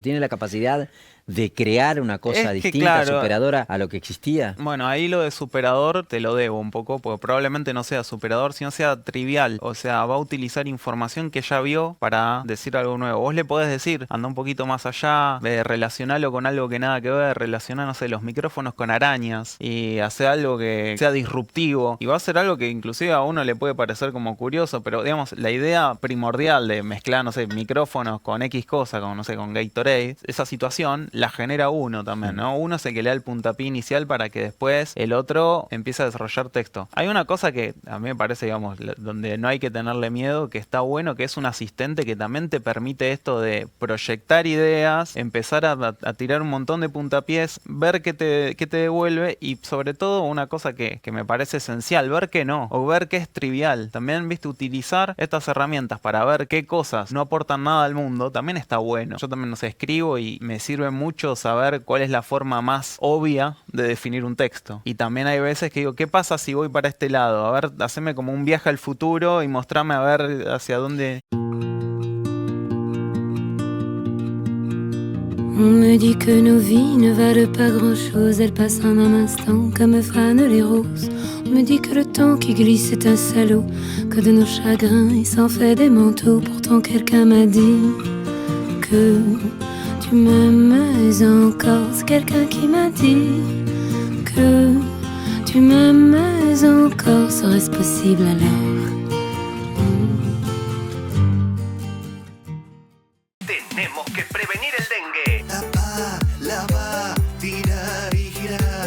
Tiene la capacidad de crear una cosa Es que distinta, claro, superadora a lo que existía. bueno, ahí lo de superador te lo debo un poco, porque probablemente no sea superador, sino sea trivial. O sea, va a utilizar información que ya vio para decir algo nuevo. Vos le podés decir, anda un poquito más allá, relacionarlo con algo que nada que ver, relacionar, no sé, los micrófonos con arañas y hacer algo que sea disruptivo. Y va a ser algo que inclusive a uno le puede parecer como curioso, pero digamos, la idea primordial de mezclar, no sé, micrófonos con X cosa, con, no sé, con Gatorade, esa situación la genera uno también, Mm. ¿no? Uno es el que le da el puntapié inicial para que después el otro empiece a desarrollar texto. Hay una cosa que a mí me parece, digamos, donde no hay que tenerle miedo, que está bueno, que es un asistente que también te permite esto de proyectar ideas, empezar a tirar un montón de puntapiés, ver qué te devuelve y sobre todo una cosa que me parece esencial, ver que no, o ver que es trivial. También, viste, utilizar estas herramientas para ver qué cosas no aportan nada al mundo, también está bueno. Yo también, no sé, escribo y me sirve mucho saber cuál es la forma más obvia de definir un texto. Y también hay veces que digo, ¿qué pasa si voy para este lado? A ver, haceme como un viaje al futuro y mostrame a ver hacia dónde. On me dit que nos vies ne valent pas grand-chose, elles passent en un instant comme fanent les roses. On me dit que le temps qui glisse est un salaud, que de nos chagrins il s'en fait des manteaux. Pourtant quelqu'un m'a dit que tu m'aimes encore. C'est quelqu'un qui m'a dit que tu m'aimes encore. Serait-ce possible alors? Tenemos que prevenir el dengue.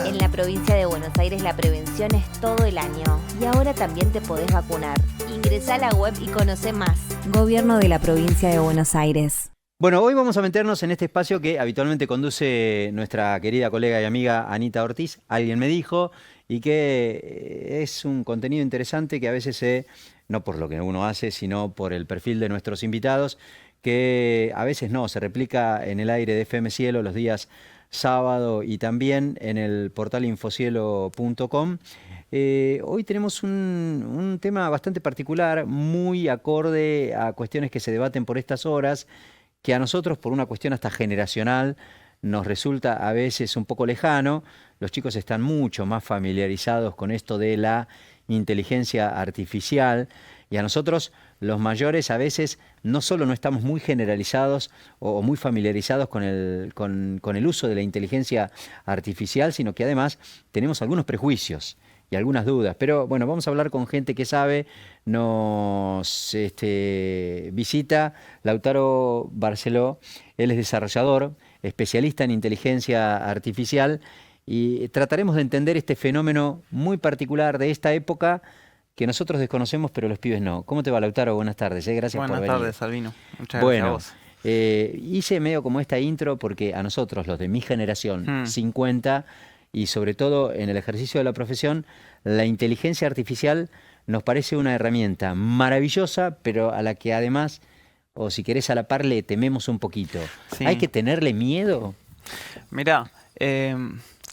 En la provincia de Buenos Aires la prevención es todo el año y ahora también te podés vacunar. Ingresá a la web y conoce más. Gobierno de la provincia de Buenos Aires. Bueno, hoy vamos a meternos en este espacio que habitualmente conduce nuestra querida colega y amiga Anita Ortiz, alguien me dijo, y que es un contenido interesante que a veces, no por lo que uno hace, sino por el perfil de nuestros invitados, que a veces no, se replica en el aire de FM Cielo los días sábado y también en el portal infocielo.com. Hoy tenemos un tema bastante particular, muy acorde a cuestiones que se debaten por estas horas, que a nosotros, por una cuestión hasta generacional, nos resulta a veces un poco lejano. Los chicos están mucho más familiarizados con esto de la inteligencia artificial y a nosotros, los mayores, a veces no solo no estamos muy generalizados o muy familiarizados con el uso de la inteligencia artificial, sino que además tenemos algunos prejuicios y algunas dudas. Pero bueno, vamos a hablar con gente que sabe. Nos visita Lautaro Barceló. Él es desarrollador, especialista en inteligencia artificial, y trataremos de entender este fenómeno muy particular de esta época que nosotros desconocemos, pero los pibes no. ¿Cómo te va, Lautaro? Buenas tardes, gracias por Buenas venir. tardes, Albino. Muchas gracias a Bueno, vos. hice medio como esta intro porque a nosotros, los de mi generación, 50, y sobre todo en el ejercicio de la profesión, la inteligencia artificial nos parece una herramienta maravillosa, pero a la que además, o si querés a la par, le tememos un poquito. Sí. ¿Hay que tenerle miedo? Mirá,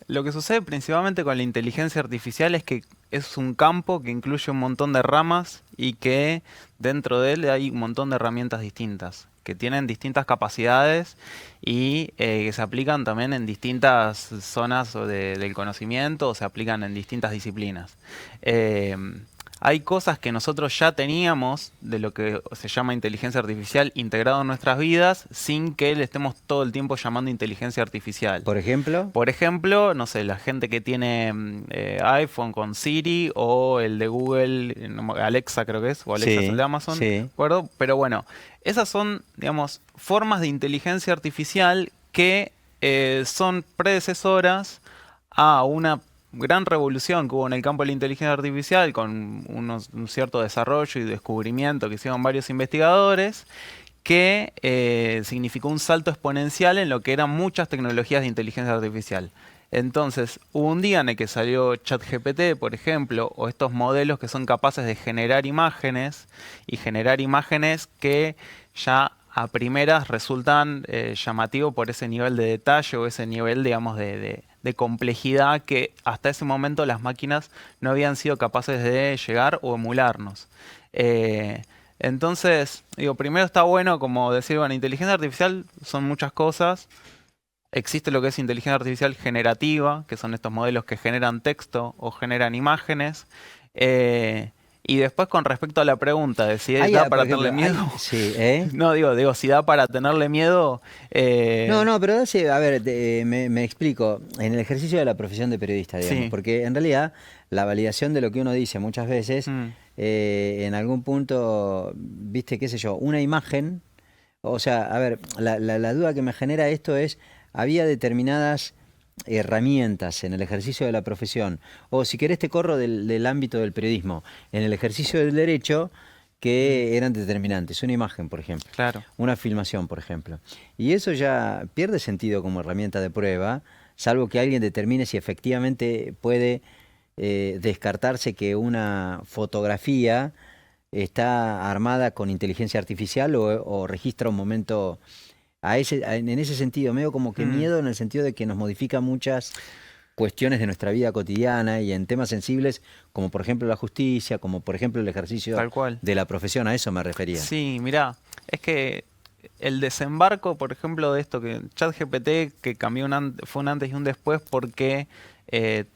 lo que sucede principalmente con la inteligencia artificial es que es un campo que incluye un montón de ramas y que dentro de él hay un montón de herramientas distintas, que tienen distintas capacidades y que se aplican también en distintas zonas del conocimiento o se aplican en distintas disciplinas. Hay cosas que nosotros ya teníamos de lo que se llama inteligencia artificial integrado en nuestras vidas sin que le estemos todo el tiempo llamando inteligencia artificial. ¿Por ejemplo? Por ejemplo, no sé, la gente que tiene iPhone con Siri o el de Google, Alexa creo que es, o Alexa Sí, es el de Amazon, sí. ¿de acuerdo? Pero bueno, esas son, digamos, formas de inteligencia artificial que son predecesoras a una gran revolución que hubo en el campo de la inteligencia artificial con un cierto desarrollo y descubrimiento que hicieron varios investigadores que significó un salto exponencial en lo que eran muchas tecnologías de inteligencia artificial. Entonces, hubo un día en el que salió ChatGPT, por ejemplo, o estos modelos que son capaces de generar imágenes y generar imágenes que ya a primeras resultan llamativos por ese nivel de detalle o ese nivel, digamos, de complejidad que hasta ese momento las máquinas no habían sido capaces de llegar o emularnos. Entonces, digo, primero está bueno como decir, bueno, inteligencia artificial son muchas cosas. Existe lo que es inteligencia artificial generativa, que son estos modelos que generan texto o generan imágenes. Y después con respecto a la pregunta de si da para tenerle miedo. Sí, No, digo, si da para tenerle miedo. No, pero a ver, me explico. En el ejercicio de la profesión de periodista, digamos, Sí. porque en realidad la validación de lo que uno dice muchas veces, en algún punto, viste, qué sé yo, una imagen. O sea, a ver, la duda que me genera esto es, había determinadas herramientas en el ejercicio de la profesión, o si querés te corro del ámbito del periodismo, en el ejercicio del derecho, que eran determinantes. Una imagen, por ejemplo. Claro. Una filmación, por ejemplo. Y eso ya pierde sentido como herramienta de prueba, salvo que alguien determine si efectivamente puede descartarse que una fotografía está armada con inteligencia artificial o registra un momento en ese sentido, medio como que miedo en el sentido de que nos modifica muchas cuestiones de nuestra vida cotidiana y en temas sensibles, como por ejemplo la justicia, como por ejemplo el ejercicio Tal cual. de la profesión, a eso me refería. Sí, mirá, es que el desembarco, por ejemplo, de esto que ChatGPT, que cambió fue un antes y un después porque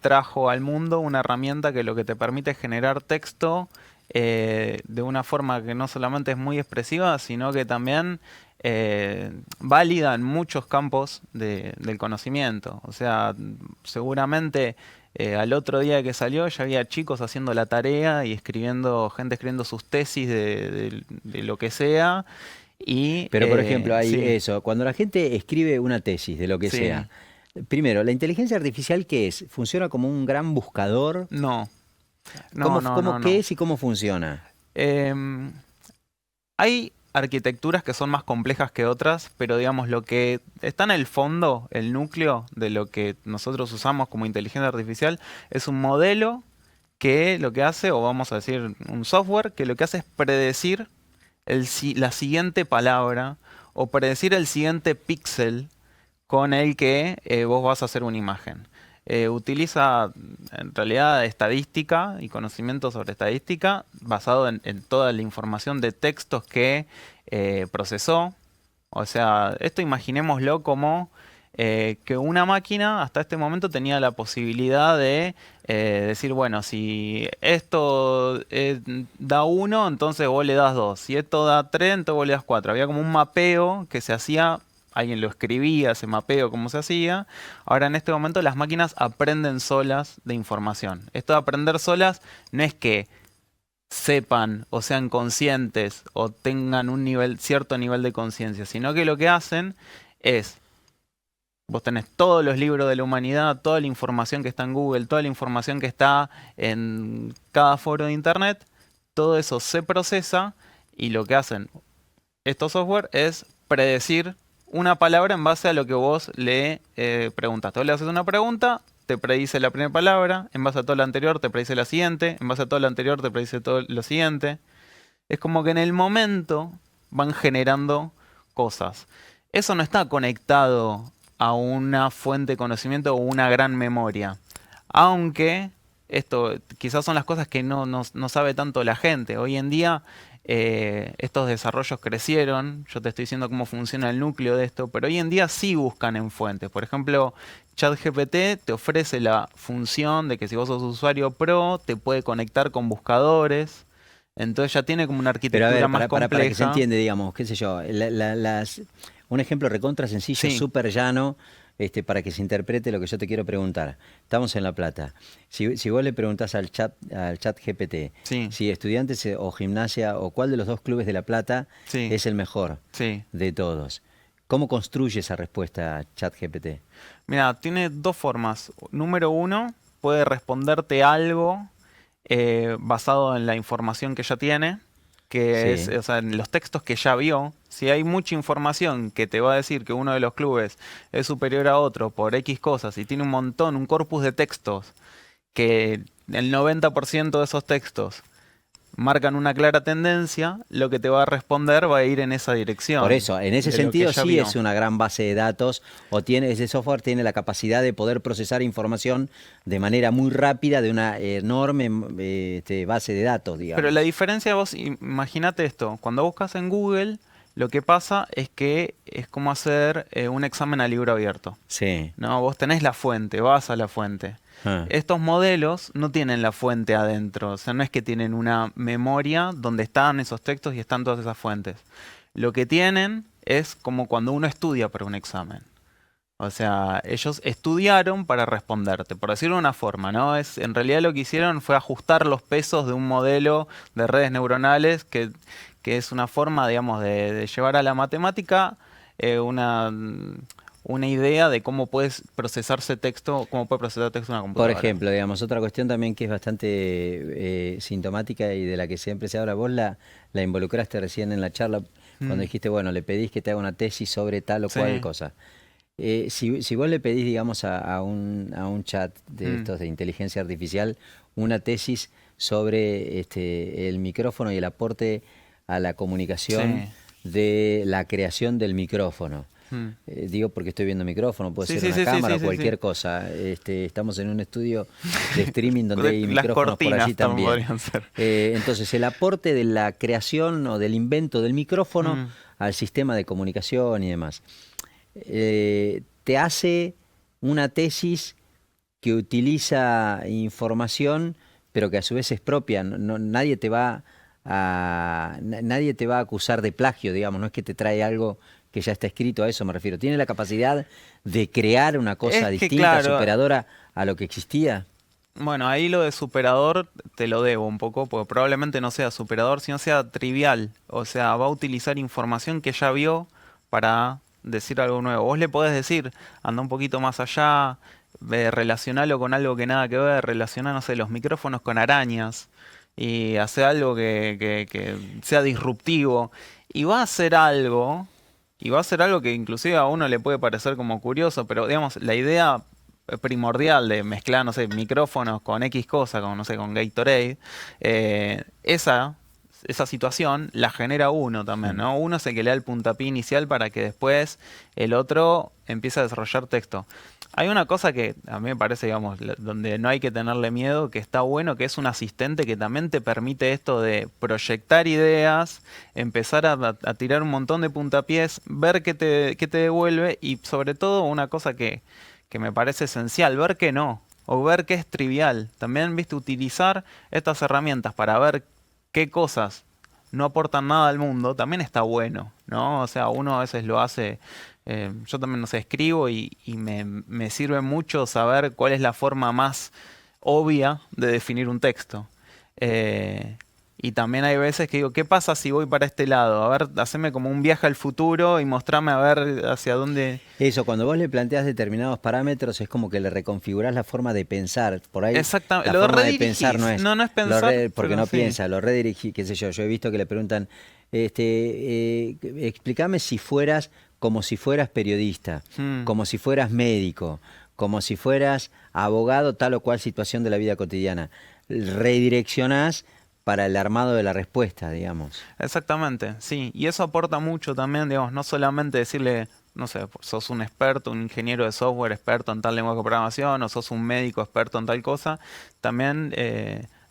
trajo al mundo una herramienta que lo que te permite es generar texto de una forma que no solamente es muy expresiva, sino que también válida en muchos campos del conocimiento. O sea, seguramente al otro día que salió ya había chicos haciendo la tarea y gente escribiendo sus tesis de lo que sea. Pero por ejemplo, hay sí. eso, cuando la gente escribe una tesis de lo que Sí. sea, primero, ¿la inteligencia artificial qué es? ¿Funciona como un gran buscador? No. ¿Qué es y cómo funciona? Hay arquitecturas que son más complejas que otras, pero digamos lo que está en el fondo, el núcleo de lo que nosotros usamos como inteligencia artificial, es un modelo que lo que hace, o vamos a decir un software, que lo que hace es predecir la siguiente palabra o predecir el siguiente píxel con el que vos vas a hacer una imagen. Utiliza en realidad estadística y conocimiento sobre estadística basado en toda la información de textos que procesó. O sea, esto imaginémoslo como que una máquina hasta este momento tenía la posibilidad de decir, bueno, si esto da 1, entonces vos le das 2. Si esto da 3, entonces vos le das 4. Había como un mapeo que se hacía. Alguien lo escribía, ese mapeo, cómo se hacía. Ahora, en este momento, las máquinas aprenden solas de información. Esto de aprender solas no es que sepan o sean conscientes o tengan cierto nivel de conciencia, sino que lo que hacen es, vos tenés todos los libros de la humanidad, toda la información que está en Google, toda la información que está en cada foro de Internet, todo eso se procesa y lo que hacen estos software es predecir una palabra en base a lo que vos le preguntaste. Vos le haces una pregunta, te predice la primera palabra, en base a todo lo anterior te predice la siguiente, en base a todo lo anterior te predice todo lo siguiente. Es como que en el momento van generando cosas. Eso no está conectado a una fuente de conocimiento o una gran memoria. Aunque esto quizás son las cosas que no sabe tanto la gente. Hoy en día estos desarrollos crecieron, yo te estoy diciendo cómo funciona el núcleo de esto, pero hoy en día sí buscan en fuentes. Por ejemplo, ChatGPT te ofrece la función de que si vos sos usuario pro, te puede conectar con buscadores. Entonces ya tiene como una arquitectura Pero a ver, más compleja. para que se entiende, digamos, qué sé yo, un ejemplo recontra sencillo, Sí. súper llano, para que se interprete lo que yo te quiero preguntar. Estamos en La Plata. Si vos le preguntás al chat GPT, Sí. si Estudiantes o Gimnasia o cuál de los dos clubes de La Plata Sí. es el mejor Sí. de todos, ¿cómo construye esa respuesta ChatGPT? Mira, tiene dos formas. Número uno, puede responderte algo basado en la información que ya tiene, que Sí. es, o sea, en los textos que ya vio. Si hay mucha información que te va a decir que uno de los clubes es superior a otro por X cosas y tiene un corpus de textos, que el 90% de esos textos marcan una clara tendencia, lo que te va a responder va a ir en esa dirección. Por eso, en ese de lo que sentido ella sí vio. es una gran base de datos, o ese software tiene la capacidad de poder procesar información de manera muy rápida de una enorme base de datos, digamos. Pero la diferencia, vos imagínate esto, cuando buscas en Google, lo que pasa es que es como hacer un examen a libro abierto. Sí. ¿No? Vos tenés la fuente, vas a la fuente. Ah. Estos modelos no tienen la fuente adentro, o sea, no es que tienen una memoria donde están esos textos y están todas esas fuentes. Lo que tienen es como cuando uno estudia para un examen. O sea, ellos estudiaron para responderte, por decirlo de una forma, ¿no? En realidad lo que hicieron fue ajustar los pesos de un modelo de redes neuronales que es una forma, digamos, de llevar a la matemática una idea de cómo puedes procesarse texto, cómo puede procesar texto una Por computadora. ejemplo, digamos, otra cuestión también que es bastante sintomática y de la que siempre se habla, vos la involucraste recién en la charla cuando dijiste, bueno, le pedís que te haga una tesis sobre tal o Sí. cual cosa. Si vos le pedís, digamos, a un chat de estos de inteligencia artificial una tesis sobre el micrófono y el aporte a la comunicación de la creación del micrófono. Digo porque estoy viendo micrófono, puede Sí, ser sí, una sí, cámara sí, o cualquier sí. cosa. Estamos en un estudio de streaming donde hay Las micrófonos por allí cortinas también. podrían ser. Entonces, el aporte de la creación o del invento del micrófono al sistema de comunicación y demás. Te hace una tesis que utiliza información, pero que a su vez es propia. Nadie te va a acusar de plagio, digamos. No es que te trae algo que ya está escrito, a eso me refiero. ¿Tiene la capacidad de crear una cosa Es que, distinta, claro, superadora a lo que existía? Bueno, ahí lo de superador te lo debo un poco, porque probablemente no sea superador, sino sea trivial. O sea, va a utilizar información que ya vio para decir algo nuevo. Vos le podés decir, anda un poquito más allá, relacionalo con algo que nada que ver, relaciona, no sé, los micrófonos con arañas y hace algo que sea disruptivo. Y va a hacer algo, que inclusive a uno le puede parecer como curioso, pero digamos, la idea primordial de mezclar, no sé, micrófonos con X cosa, con, no sé, con Gatorade, esa situación la genera uno también, ¿no? Uno es el que le da el puntapié inicial para que después el otro empiece a desarrollar texto. Hay una cosa que a mí me parece, digamos, donde no hay que tenerle miedo, que está bueno, que es un asistente que también te permite esto de proyectar ideas, empezar a tirar un montón de puntapiés, ver qué te devuelve y sobre todo una cosa que me parece esencial, ver que no, o ver que es trivial. También, viste, utilizar estas herramientas para ver qué cosas no aportan nada al mundo, también está bueno, ¿no? O sea, uno a veces lo hace, yo también, no sé, escribo y me sirve mucho saber cuál es la forma más obvia de definir un texto. Y también hay veces que digo, ¿qué pasa si voy para este lado? A ver, haceme como un viaje al futuro y mostrame a ver hacia dónde... Eso, cuando vos le planteás determinados parámetros, es como que le reconfigurás la forma de pensar. Por ahí Exactamente. la Lo forma de redirigís. pensar no es. No es pensar, porque pero no sí. piensa, lo redirigís, qué sé yo. Yo he visto que le preguntan, explícame si fueras como si fueras periodista, como si fueras médico, como si fueras abogado, tal o cual situación de la vida cotidiana. Redireccionás para el armado de la respuesta, digamos. Exactamente, sí. Y eso aporta mucho también, digamos, no solamente decirle, no sé, sos un experto, un ingeniero de software experto en tal lenguaje de programación, o sos un médico experto en tal cosa, también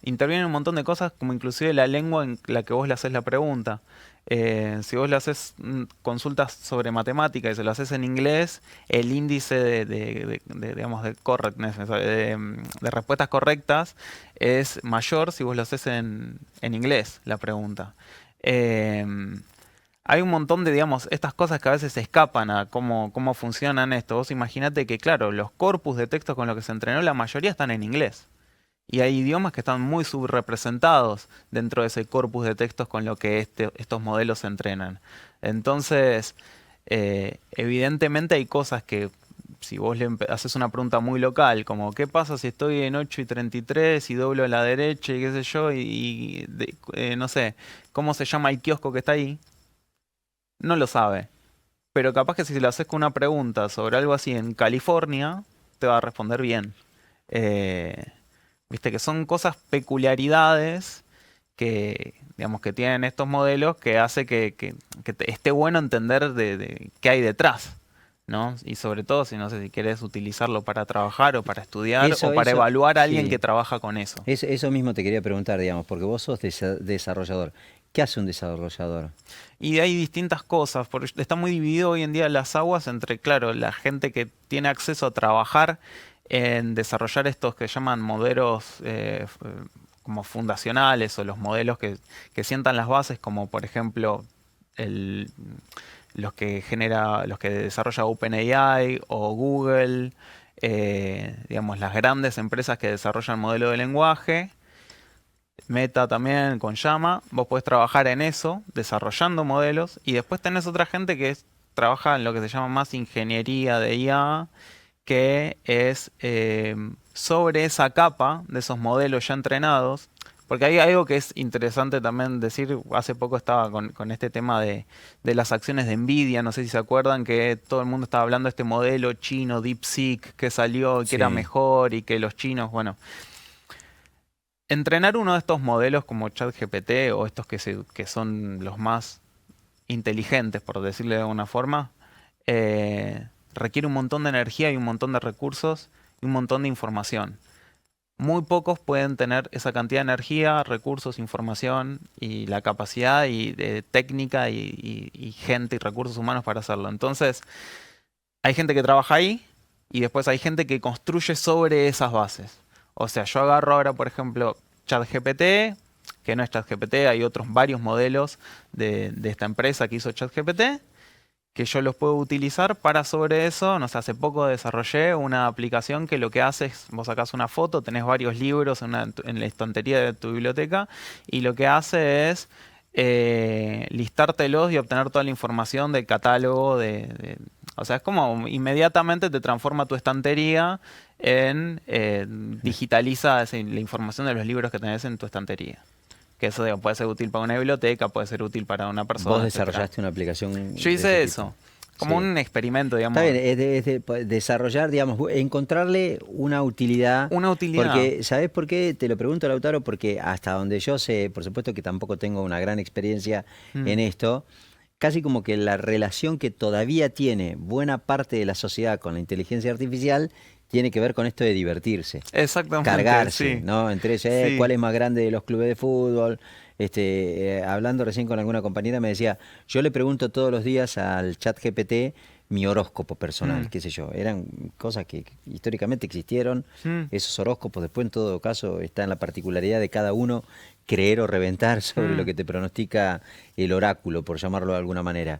intervienen un montón de cosas, como inclusive la lengua en la que vos le haces la pregunta. Si vos le haces consultas sobre matemática y se lo haces en inglés, el índice digamos, de correctness, de respuestas correctas es mayor si vos lo haces en inglés, la pregunta. Hay un montón de, digamos, estas cosas que a veces se escapan a cómo funcionan esto. Vos imaginate que, claro, los corpus de textos con los que se entrenó, la mayoría están en inglés. Y hay idiomas que están muy subrepresentados dentro de ese corpus de textos con lo que estos modelos se entrenan. Entonces, evidentemente hay cosas que, si vos le haces una pregunta muy local, como ¿qué pasa si estoy en 8:33 y doblo a la derecha y qué sé yo? No sé, ¿cómo se llama el kiosco que está ahí? No lo sabe. Pero capaz que si le haces con una pregunta sobre algo así en California, te va a responder bien. Viste que son cosas, peculiaridades digamos, que tienen estos modelos que hace que esté bueno entender de qué hay detrás, ¿no? Y sobre todo, si no sé si quieres utilizarlo para trabajar o para estudiar o para evaluar a alguien sí. que trabaja con eso. Eso mismo te quería preguntar, digamos, porque vos sos desarrollador. ¿Qué hace un desarrollador? Y hay distintas cosas, porque está muy dividido hoy en día las aguas entre, claro, la gente que tiene acceso a trabajar en desarrollar estos que llaman modelos como fundacionales o los modelos que sientan las bases, como por ejemplo los que desarrolla OpenAI o Google, digamos, las grandes empresas que desarrollan modelo de lenguaje. Meta también con Llama, vos podés trabajar en eso, desarrollando modelos, y después tenés otra gente que trabaja en lo que se llama más ingeniería de IA, que es sobre esa capa de esos modelos ya entrenados, porque hay algo que es interesante también decir. Hace poco estaba con este tema de las acciones de Nvidia, no sé si se acuerdan que todo el mundo estaba hablando de este modelo chino DeepSeek que salió, que era mejor y que los chinos, bueno... Entrenar uno de estos modelos como ChatGPT o estos que son los más inteligentes, por decirle de alguna forma, requiere un montón de energía y un montón de recursos y un montón de información. Muy pocos pueden tener esa cantidad de energía, recursos, información y la capacidad técnica y gente y recursos humanos para hacerlo. Entonces, hay gente que trabaja ahí y después hay gente que construye sobre esas bases. O sea, yo agarro ahora, por ejemplo, ChatGPT, que no es ChatGPT, hay varios modelos de esta empresa que hizo ChatGPT, que yo los puedo utilizar para sobre eso. No sé, hace poco desarrollé una aplicación que lo que hace es, vos sacás una foto, tenés varios libros en la estantería de tu biblioteca, y lo que hace es listártelos y obtener toda la información del catálogo o sea, es como inmediatamente te transforma tu estantería digitaliza la información de los libros que tenés en tu estantería. Que eso, digo, puede ser útil para una biblioteca, puede ser útil para una persona. Vos desarrollaste una aplicación. Yo hice eso. Como un experimento, digamos. Está bien, es de desarrollar, digamos, encontrarle una utilidad. Una utilidad. Porque, ¿sabés por qué? Te lo pregunto, Lautaro, porque hasta donde yo sé, por supuesto que tampoco tengo una gran experiencia en esto, casi como que la relación que todavía tiene buena parte de la sociedad con la inteligencia artificial tiene que ver con esto de divertirse. Exactamente. Cargarse, ¿no? Entre ellos, ¿cuál es más grande de los clubes de fútbol? Hablando recién con alguna compañera me decía, yo le pregunto todos los días al ChatGPT mi horóscopo personal, qué sé yo. Eran cosas que históricamente existieron, esos horóscopos. Después, en todo caso, está en la particularidad de cada uno creer o reventar sobre lo que te pronostica el oráculo, por llamarlo de alguna manera.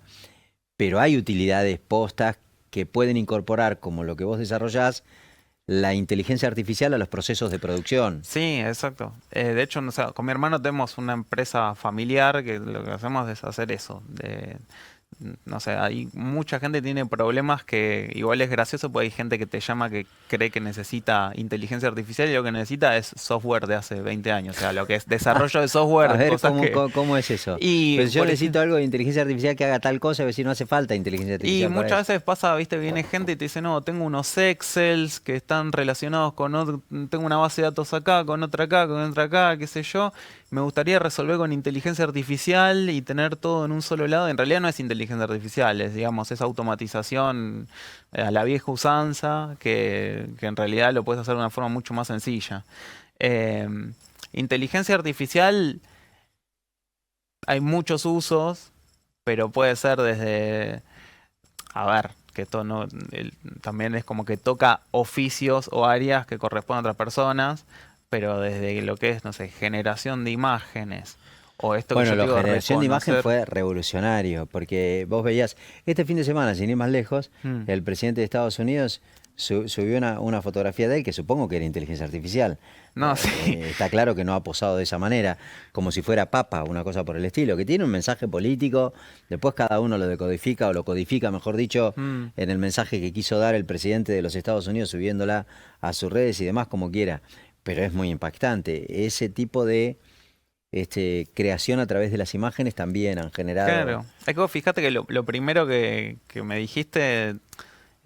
Pero hay utilidades postas que pueden incorporar, como lo que vos desarrollás, la inteligencia artificial a los procesos de producción. Sí, exacto. De hecho, o sea, con mi hermano tenemos una empresa familiar que lo que hacemos es hacer eso. No sé, hay mucha gente que tiene problemas que igual es gracioso porque hay gente que te llama que cree que necesita inteligencia artificial y lo que necesita es software de hace 20 años. O sea, lo que es desarrollo de software. A ver, ¿cómo es eso? Pues yo necesito algo de inteligencia artificial que haga tal cosa, a ver si no hace falta inteligencia artificial. Y muchas veces pasa, viste, viene gente y te dice, no, tengo unos Excels que están relacionados con otro, tengo una base de datos acá, con otra acá, qué sé yo. Me gustaría resolver con inteligencia artificial y tener todo en un solo lado. En realidad no es inteligencia artificial, es automatización a la vieja usanza, que en realidad lo puedes hacer de una forma mucho más sencilla. Inteligencia artificial, hay muchos usos, pero puede ser desde... A ver, que esto no, también es como que toca oficios o áreas que corresponden a otras personas, pero desde lo que es, no sé, generación de imágenes o esto que yo digo, la generación de imagen fue revolucionario, porque vos veías, este fin de semana, sin ir más lejos, el presidente de Estados Unidos subió una fotografía de él que supongo que era inteligencia artificial. No, sí. Está claro que no ha posado de esa manera, como si fuera papa, una cosa por el estilo, que tiene un mensaje político, después cada uno lo decodifica o lo codifica, mejor dicho, en el mensaje que quiso dar el presidente de los Estados Unidos, subiéndola a sus redes y demás como quiera. Pero es muy impactante. Ese tipo de creación a través de las imágenes también han generado... Claro. Es que vos fíjate que lo primero que me dijiste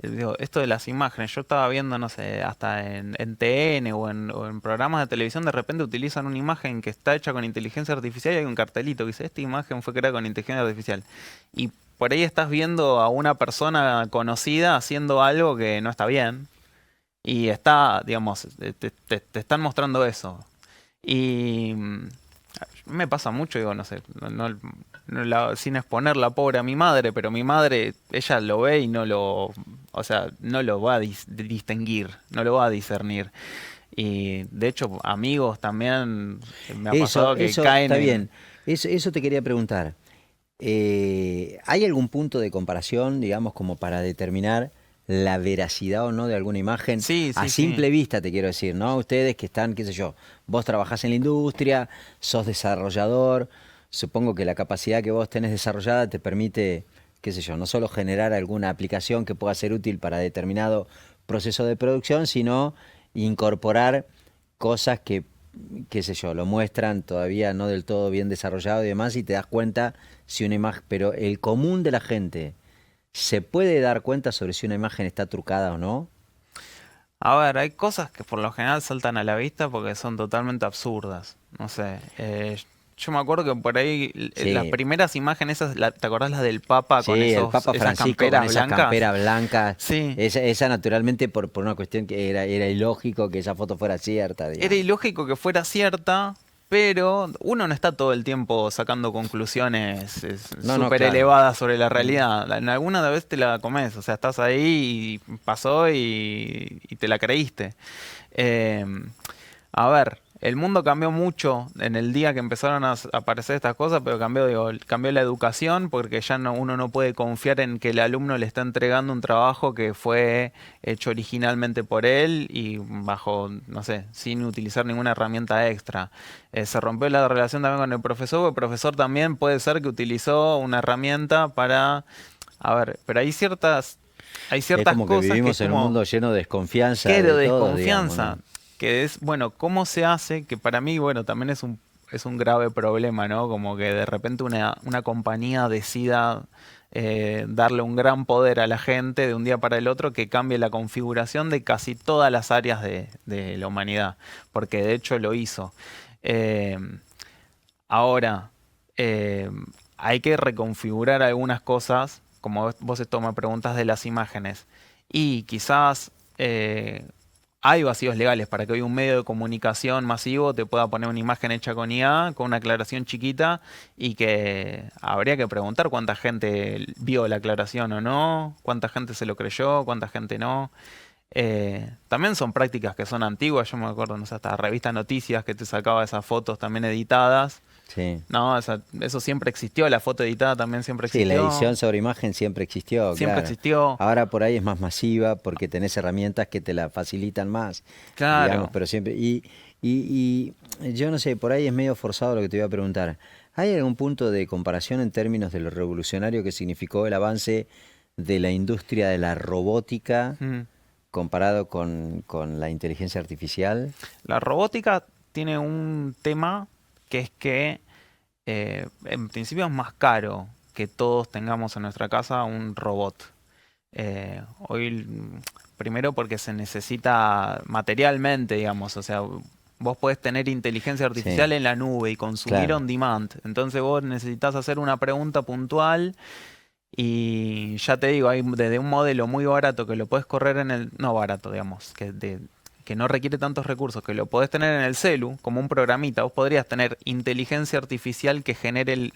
Digo, esto de las imágenes, yo estaba viendo, no sé, hasta en TN o en programas de televisión, de repente utilizan una imagen que está hecha con inteligencia artificial y hay un cartelito que dice, esta imagen fue creada con inteligencia artificial. Y por ahí estás viendo a una persona conocida haciendo algo que no está bien. Y está, digamos, te están mostrando eso. Y me pasa mucho, digo, no sé, sin exponer la pobre a mi madre, pero mi madre, ella lo ve y no lo, o sea, no lo va a distinguir, no lo va a discernir. Y de hecho, amigos también me ha pasado que Eso caen está en... bien. Eso te quería preguntar. ¿Hay algún punto de comparación, digamos, como para determinar la veracidad o no de alguna imagen? Sí, A sí, simple sí. vista, te quiero decir, ¿no? Ustedes que están, qué sé yo, vos trabajás en la industria, sos desarrollador, supongo que la capacidad que vos tenés desarrollada te permite, qué sé yo, no solo generar alguna aplicación que pueda ser útil para determinado proceso de producción, sino incorporar cosas que, qué sé yo, lo muestran todavía no del todo bien desarrollado y demás, y te das cuenta si una imagen, pero el común de la gente se puede dar cuenta sobre si una imagen está trucada o no. A ver, hay cosas que por lo general saltan a la vista porque son totalmente absurdas. No sé, yo me acuerdo que por ahí las Sí, primeras imágenes, esas, ¿te acordás las del Papa con sí, el Papa esas Francisco con camperas esa blancas? campera blanca, Sí, esa naturalmente por una cuestión que era ilógico que esa foto fuera cierta, era digamos. ilógico que fuera cierta, pero uno no está todo el tiempo sacando conclusiones No, no, súper claro. elevadas sobre la realidad. En alguna vez te la comes, o sea, estás ahí y pasó y te la creíste. Eh, a ver, el mundo cambió mucho en el día que empezaron a aparecer estas cosas, pero cambió, digo, cambió la educación porque ya no, uno no puede confiar en que el alumno le está entregando un trabajo que fue hecho originalmente por él y bajo, no sé, sin utilizar ninguna herramienta extra. Se rompió la relación también con el profesor, porque el profesor también puede ser que utilizó una herramienta para... A ver, pero hay Es ciertas como que cosas que es vivimos en un como... mundo lleno de desconfianza Quiero de todos, digamos, desconfianza, ¿no? que es, bueno, ¿cómo se hace? Que para mí, bueno, también es un grave problema, ¿no? Como que de repente una compañía decida darle un gran poder a la gente de un día para el otro que cambie la configuración de casi todas las áreas de la humanidad, porque de hecho lo hizo. Eh, Ahora, eh, hay que reconfigurar algunas cosas, como vos esto me preguntas de las imágenes, y quizás hay vacíos legales para que hoy un medio de comunicación masivo te pueda poner una imagen hecha con IA, con una aclaración chiquita, y que habría que preguntar cuánta gente vio la aclaración o no, cuánta gente se lo creyó, cuánta gente no. También son prácticas que son antiguas, yo me acuerdo, no sé, hasta revista Noticias que te sacaba esas fotos también editadas. Sí. No, eso siempre existió, la foto editada también siempre Sí, la existió. edición sobre imagen siempre existió, Siempre claro. existió. Ahora por ahí es más masiva porque tenés herramientas que te la facilitan más, digamos, Claro. pero siempre... Y yo no sé, por ahí es medio forzado lo que te voy a preguntar. ¿Hay algún punto de comparación en términos de lo revolucionario que significó el avance de la industria de la robótica Mm. comparado con la inteligencia artificial? La robótica tiene un tema que es que en principio es más caro que todos tengamos en nuestra casa un robot. Hoy, primero porque se necesita materialmente, digamos, o sea, vos podés tener inteligencia artificial Sí, en la nube y consumir claro. on demand. Entonces vos necesitas hacer una pregunta puntual y ya te digo, hay desde un modelo muy barato que lo puedes correr en el... No barato, digamos, que no requiere tantos recursos, que lo podés tener en el celu, como un programita. Vos podrías tener inteligencia artificial que genere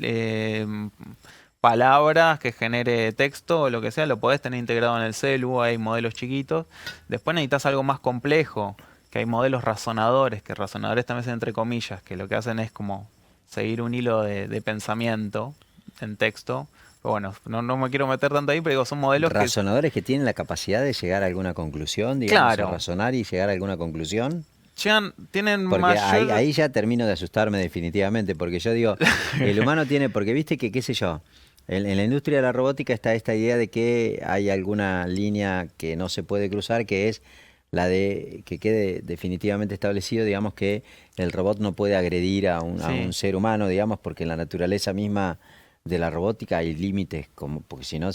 palabras, que genere texto o lo que sea, lo podés tener integrado en el celu, hay modelos chiquitos. Después necesitas algo más complejo, que hay modelos razonadores, que razonadores también es entre comillas, que lo que hacen es como seguir un hilo de pensamiento en texto. Pero bueno, no me quiero meter tanto ahí, pero digo, son modelos que... Razonadores que tienen la capacidad de llegar a alguna conclusión, digamos, o Claro, razonar y llegar a alguna conclusión. tienen Porque mayor... ahí ya termino de asustarme definitivamente, porque yo digo, el humano tiene, porque viste que, qué sé yo, en la industria de la robótica está esta idea de que hay alguna línea que no se puede cruzar, que es la de que quede definitivamente establecido, digamos, que el robot no puede agredir a un Sí, ser humano, digamos, porque en la naturaleza misma de la robótica hay límites, porque si no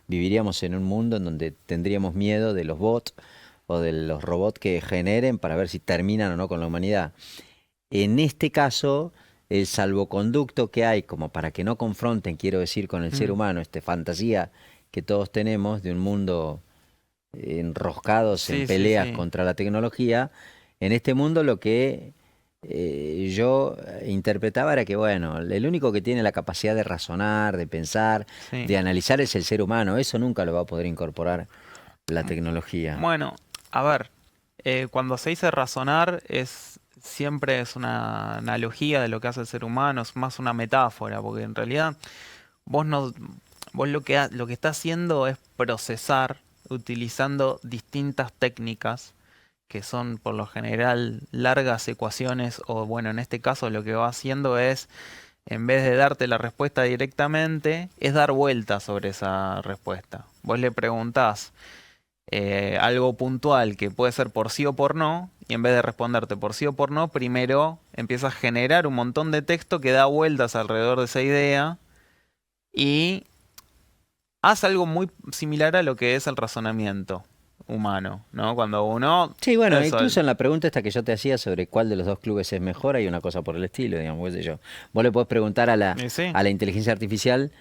viviríamos en un mundo en donde tendríamos miedo de los bots o de los robots que generen para ver si terminan o no con la humanidad. En este caso, el salvoconducto que hay, como para que no confronten, quiero decir, con el ser humano, esta fantasía que todos tenemos de un mundo enroscados en peleas contra la tecnología, en este mundo lo que yo interpretaba era que, bueno, el único que tiene la capacidad de razonar, de pensar, de analizar es el ser humano. Eso nunca lo va a poder incorporar la tecnología. Bueno, a ver, cuando se dice razonar siempre es una analogía de lo que hace el ser humano, es más una metáfora, porque en realidad vos lo que estás haciendo es procesar utilizando distintas técnicas que son por lo general largas ecuaciones, o bueno, en este caso lo que va haciendo es, en vez de darte la respuesta directamente, es dar vueltas sobre esa respuesta. Vos le preguntás algo puntual que puede ser por sí o por no, y en vez de responderte por sí o por no, primero empieza a generar un montón de texto que da vueltas alrededor de esa idea y hace algo muy similar a lo que es el razonamiento humano, ¿no? Cuando uno... Sí, bueno, incluso en la pregunta esta que yo te hacía sobre cuál de los dos clubes es mejor, hay una cosa por el estilo, digamos, qué sé yo. Vos le podés preguntar a la inteligencia artificial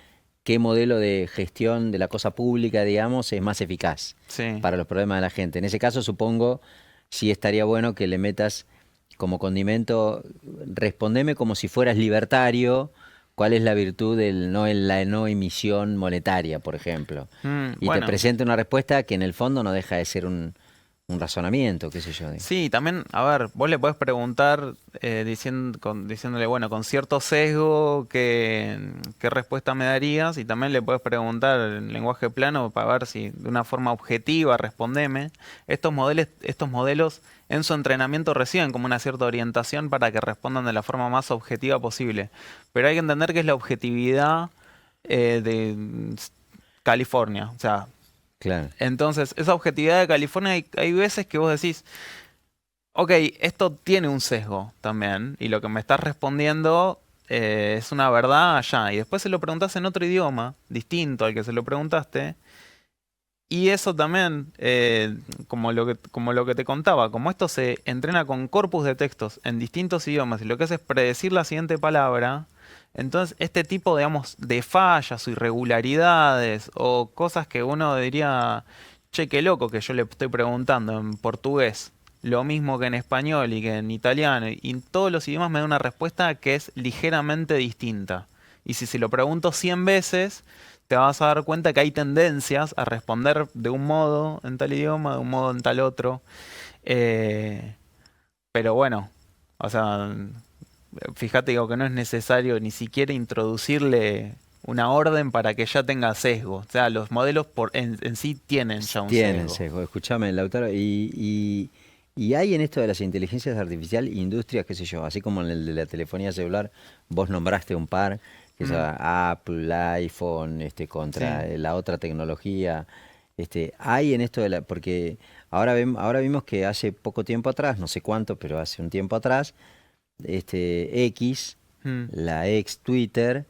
qué modelo de gestión de la cosa pública, digamos, es más eficaz para los problemas de la gente. En ese caso, supongo, sí estaría bueno que le metas como condimento, respondeme como si fueras libertario, cuál es la virtud de la no emisión monetaria, por ejemplo. Y te presenta una respuesta que en el fondo no deja de ser un razonamiento, qué sé yo. Sí, también, a ver, vos le podés preguntar diciéndole, bueno, con cierto sesgo, ¿qué respuesta me darías? Y también le podés preguntar en lenguaje plano para ver si de una forma objetiva respondeme. Estos modelos en su entrenamiento reciben como una cierta orientación para que respondan de la forma más objetiva posible. Pero hay que entender que es la objetividad de California, o sea... Claro. Entonces, esa objetividad de California, hay veces que vos decís, ok, esto tiene un sesgo también, y lo que me estás respondiendo es una verdad allá. Y después se lo preguntás en otro idioma, distinto al que se lo preguntaste, y eso también, como lo que te contaba, como esto se entrena con corpus de textos en distintos idiomas, y lo que hace es predecir la siguiente palabra. Entonces, este tipo, digamos, de fallas o irregularidades o cosas que uno diría, che, qué loco que yo le estoy preguntando en portugués, lo mismo que en español y que en italiano, y en todos los idiomas me da una respuesta que es ligeramente distinta. Y si se lo pregunto 100 veces, te vas a dar cuenta que hay tendencias a responder de un modo en tal idioma, de un modo en tal otro. Pero bueno, o sea... Fíjate que no es necesario ni siquiera introducirle una orden para que ya tenga sesgo. O sea, los modelos en sí tienen ya un sesgo. Tienen sesgo. Escuchame, Lautaro, y hay en esto de las inteligencias artificiales industrias, qué sé yo, así como en el de la telefonía celular, vos nombraste un par, que es Apple, iPhone, contra la otra tecnología. Hay en esto porque ahora vimos que hace poco tiempo atrás, no sé cuánto, pero hace un tiempo atrás, X, la ex Twitter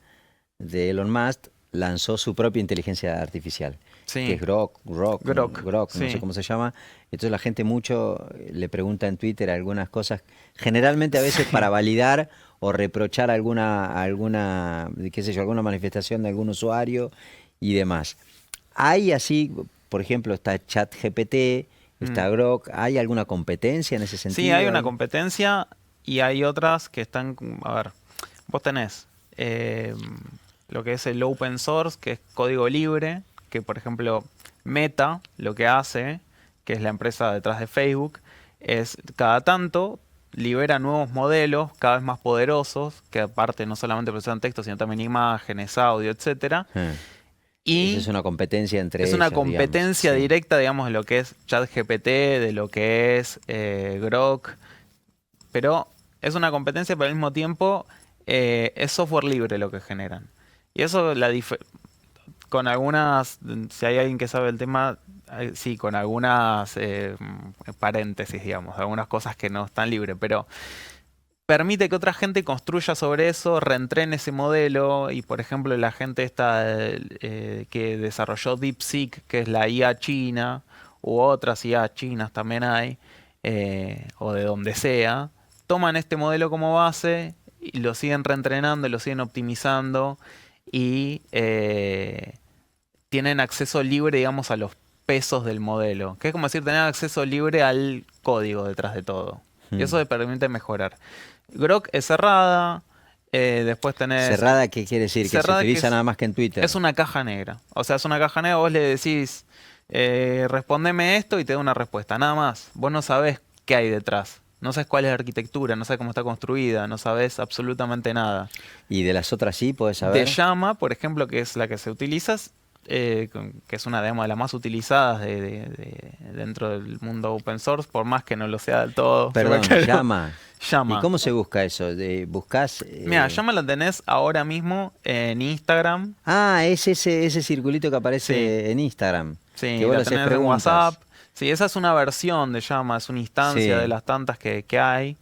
de Elon Musk, lanzó su propia inteligencia artificial, que es Grok, no sé cómo se llama. Entonces la gente mucho le pregunta en Twitter algunas cosas, generalmente a veces para validar o reprochar alguna qué sé yo, alguna manifestación de algún usuario y demás. Hay así, por ejemplo, está ChatGPT, está Grok, ¿hay alguna competencia en ese sentido? Sí, hay una competencia. Y hay otras que están, a ver, vos tenés lo que es el open source, que es código libre, que por ejemplo Meta lo que hace, que es la empresa detrás de Facebook, es cada tanto libera nuevos modelos cada vez más poderosos, que aparte no solamente procesan texto, sino también imágenes, audio, etcétera. Y eso es una competencia entre ellos. Es una competencia directa, digamos, de lo que es ChatGPT, de lo que es Grok, pero es una competencia, pero al mismo tiempo es software libre lo que generan. Y eso, con algunas, si hay alguien que sabe el tema, sí, con algunas paréntesis, digamos, algunas cosas que no están libres, pero permite que otra gente construya sobre eso, reentrene ese modelo y, por ejemplo, la gente esta que desarrolló DeepSeek, que es la IA china, u otras IA chinas también hay, o de donde sea, toman este modelo como base y lo siguen reentrenando, lo siguen optimizando y tienen acceso libre, digamos, a los pesos del modelo, que es como decir, tener acceso libre al código detrás de todo. Y eso te permite mejorar. Grok es cerrada, después tenés... ¿Cerrada qué quiere decir? Que se cerrada, utiliza que es- nada más que en Twitter. Es una caja negra. O sea, es una caja negra, vos le decís, respondeme esto y te da una respuesta, nada más. Vos no sabés qué hay detrás. No sabés cuál es la arquitectura, no sabés cómo está construida, no sabés absolutamente nada. ¿Y de las otras sí podés De saber? Llama, por ejemplo, que es la que se utiliza, que es una digamos, de las más utilizadas dentro del mundo open source, por más que no lo sea del todo. Perdón, Pero- Llama. Llama. ¿Y cómo se busca eso? ¿Buscás? Mira, Llama la tenés ahora mismo en Instagram. Ah, es ese circulito que aparece Sí. en Instagram. Sí, que vos la le haces tenés en preguntas. WhatsApp. Sí, esa es una versión de Llama, es una instancia Sí. de las tantas que hay.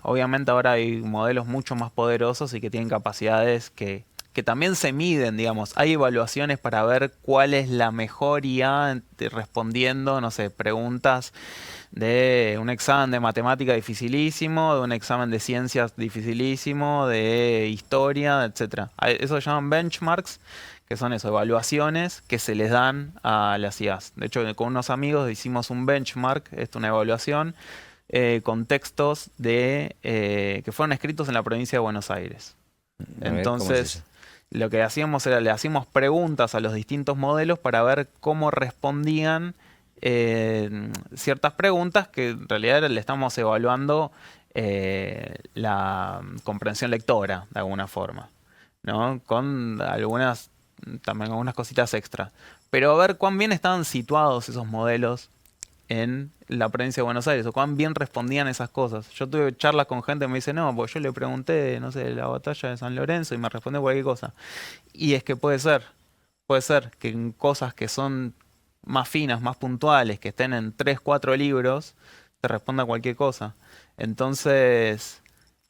Obviamente ahora hay modelos mucho más poderosos y que tienen capacidades que también se miden, digamos. Hay evaluaciones para ver cuál es la mejor IA respondiendo, no sé, preguntas de un examen de matemática dificilísimo, de un examen de ciencias dificilísimo, de historia, etcétera. Eso se llaman benchmarks, que son eso, evaluaciones que se les dan a las IAs. De hecho, con unos amigos hicimos un benchmark, una evaluación, con textos que fueron escritos en la provincia de Buenos Aires. A ver, ¿cómo es Entonces, eso? lo que hacíamos era, le hacíamos preguntas a los distintos modelos para ver cómo respondían ciertas preguntas que en realidad le estamos evaluando la comprensión lectora, de alguna forma, ¿no? Con también algunas cositas extra. Pero a ver cuán bien estaban situados esos modelos en la provincia de Buenos Aires, o cuán bien respondían esas cosas. Yo tuve charlas con gente que me dice, no, pues yo le pregunté, no sé, la batalla de San Lorenzo y me respondió cualquier cosa. Y es que puede ser que en cosas que son más finas, más puntuales, que estén en 3, 4 libros, te responda cualquier cosa. Entonces,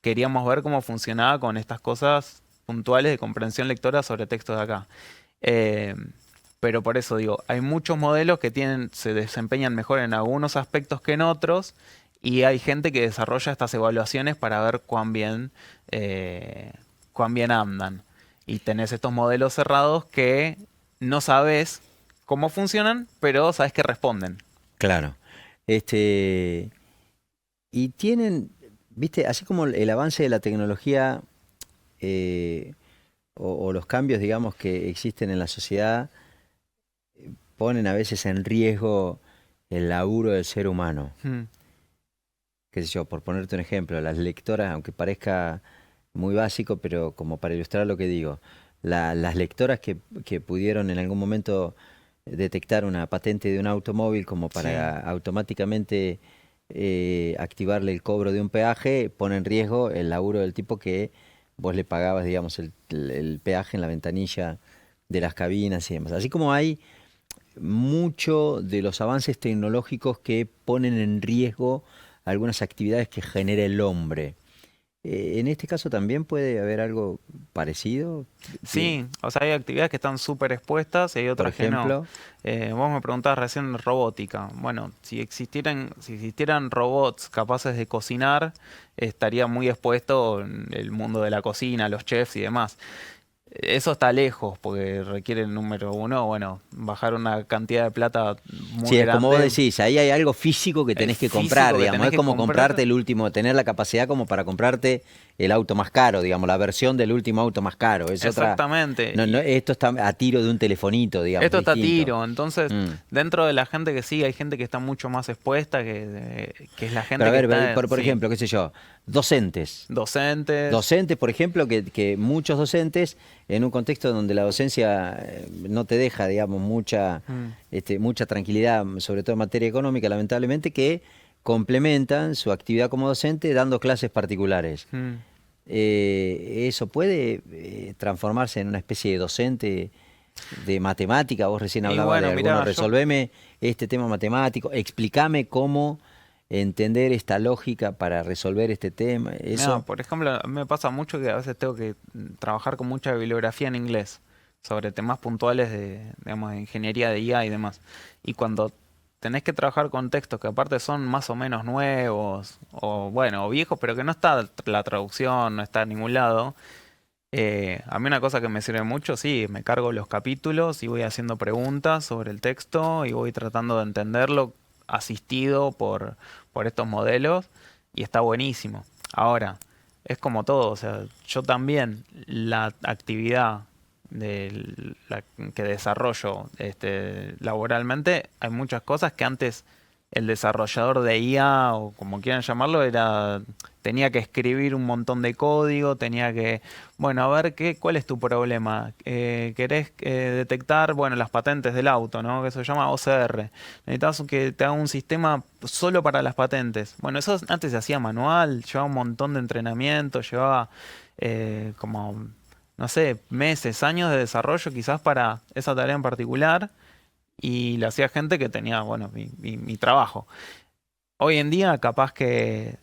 queríamos ver cómo funcionaba con estas cosas puntuales de comprensión lectora sobre textos de acá. Pero por eso digo, hay muchos modelos que se desempeñan mejor en algunos aspectos que en otros, y hay gente que desarrolla estas evaluaciones para ver cuán bien andan. Y tenés estos modelos cerrados que no sabes cómo funcionan, pero sabes que responden. Claro. Y tienen, viste, así como el avance de la tecnología o los cambios, digamos, que existen en la sociedad, ponen a veces en riesgo el laburo del ser humano. Mm. Qué sé yo, por ponerte un ejemplo, las lectoras, aunque parezca muy básico, pero como para ilustrar lo que digo, las lectoras que pudieron en algún momento detectar una patente de un automóvil como para automáticamente activarle el cobro de un peaje, pone en riesgo el laburo del tipo que vos le pagabas, digamos, el peaje en la ventanilla de las cabinas y demás. Así como hay mucho de los avances tecnológicos que ponen en riesgo algunas actividades que genera el hombre. En este caso también puede haber algo parecido. Sí, o sea, hay actividades que están súper expuestas y hay Por otras que no. ejemplo, Vos me preguntabas recién robótica. Bueno, si existieran robots capaces de cocinar, estaría muy expuesto en el mundo de la cocina, los chefs y demás. Eso está lejos porque requiere, número uno, bueno, bajar una cantidad de plata muy sí, es grande. como vos decís, ahí hay algo físico que tenés que físico comprar, que digamos. tenés Es que como comprar. comprarte el último, tener la capacidad como para comprarte el auto más caro, digamos, la versión del último auto más caro. Es Exactamente. otra. No, esto está a tiro de un telefonito, digamos. Esto está a distinto. tiro, entonces dentro de la gente que sí, hay gente que está mucho más expuesta, que es la gente Pero a ver, que está, por sí, ejemplo, qué sé yo, docentes. docentes. Por ejemplo, que muchos docentes, en un contexto donde la docencia no te deja, digamos, mucha tranquilidad, sobre todo en materia económica, lamentablemente, que complementan su actividad como docente dando clases particulares. ¿Eso puede transformarse en una especie de docente de matemática? Vos recién Y hablabas bueno, de mirá, alguno, resolveme este tema matemático, explícame cómo entender esta lógica para resolver este tema. Eso. No, por ejemplo, a mí me pasa mucho que a veces tengo que trabajar con mucha bibliografía en inglés sobre temas puntuales digamos, de ingeniería de IA y demás. Y cuando tenés que trabajar con textos que aparte son más o menos nuevos, o bueno, o viejos, pero que no está la traducción, no está en ningún lado, a mí una cosa que me sirve mucho, sí, me cargo los capítulos y voy haciendo preguntas sobre el texto y voy tratando de entenderlo asistido por estos modelos y está buenísimo. Ahora, es como todo, o sea, yo también la actividad que desarrollo laboralmente, hay muchas cosas que antes el desarrollador de IA o como quieran llamarlo tenía que escribir un montón de código, tenía que, bueno, a ver cuál es tu problema. ¿Querés detectar, bueno, las patentes del auto, ¿no? Que eso se llama OCR. Necesitas que te haga un sistema solo para las patentes. Bueno, eso antes se hacía manual, llevaba un montón de entrenamiento, llevaba como, no sé, meses, años de desarrollo quizás para esa tarea en particular. Y lo hacía gente que tenía, bueno, mi trabajo. Hoy en día capaz que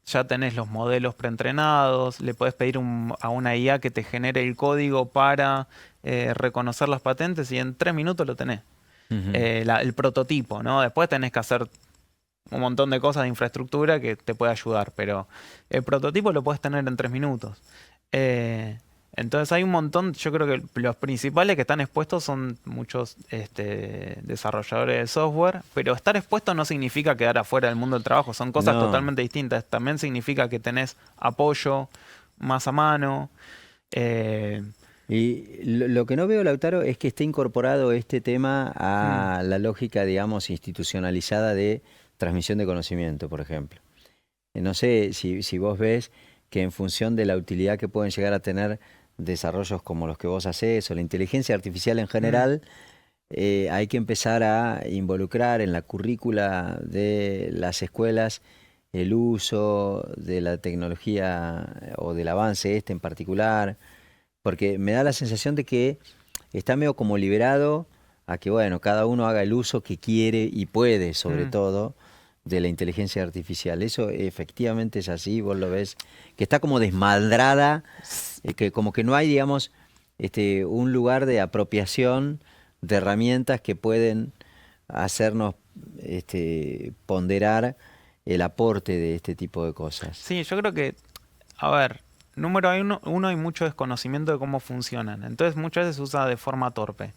ya tenés los modelos preentrenados, le podés pedir a una IA que te genere el código para reconocer las patentes y en 3 minutos lo tenés. Ujú. El prototipo, ¿no? Después tenés que hacer un montón de cosas de infraestructura que te puede ayudar, pero el prototipo lo podés tener en 3 minutos. Entonces hay un montón, yo creo que los principales que están expuestos son muchos desarrolladores de software, pero estar expuesto no significa quedar afuera del mundo del trabajo, son cosas No. totalmente distintas. También significa que tenés apoyo más a mano. Y lo que no veo, Lautaro, es que esté incorporado este tema a la lógica, digamos, institucionalizada de transmisión de conocimiento, por ejemplo. No sé si vos ves que en función de la utilidad que pueden llegar a tener desarrollos como los que vos hacés o la inteligencia artificial en general, hay que empezar a involucrar en la currícula de las escuelas el uso de la tecnología o del avance en particular, porque me da la sensación de que está medio como liberado a que, bueno, cada uno haga el uso que quiere y puede, sobre todo, de la inteligencia artificial. Eso efectivamente es así, vos lo ves, que está como desmadrada, que como que no hay, digamos, un lugar de apropiación de herramientas que pueden hacernos ponderar el aporte de este tipo de cosas. Sí, yo creo que, a ver, número uno, hay mucho desconocimiento de cómo funcionan. Entonces muchas veces se usa de forma torpe.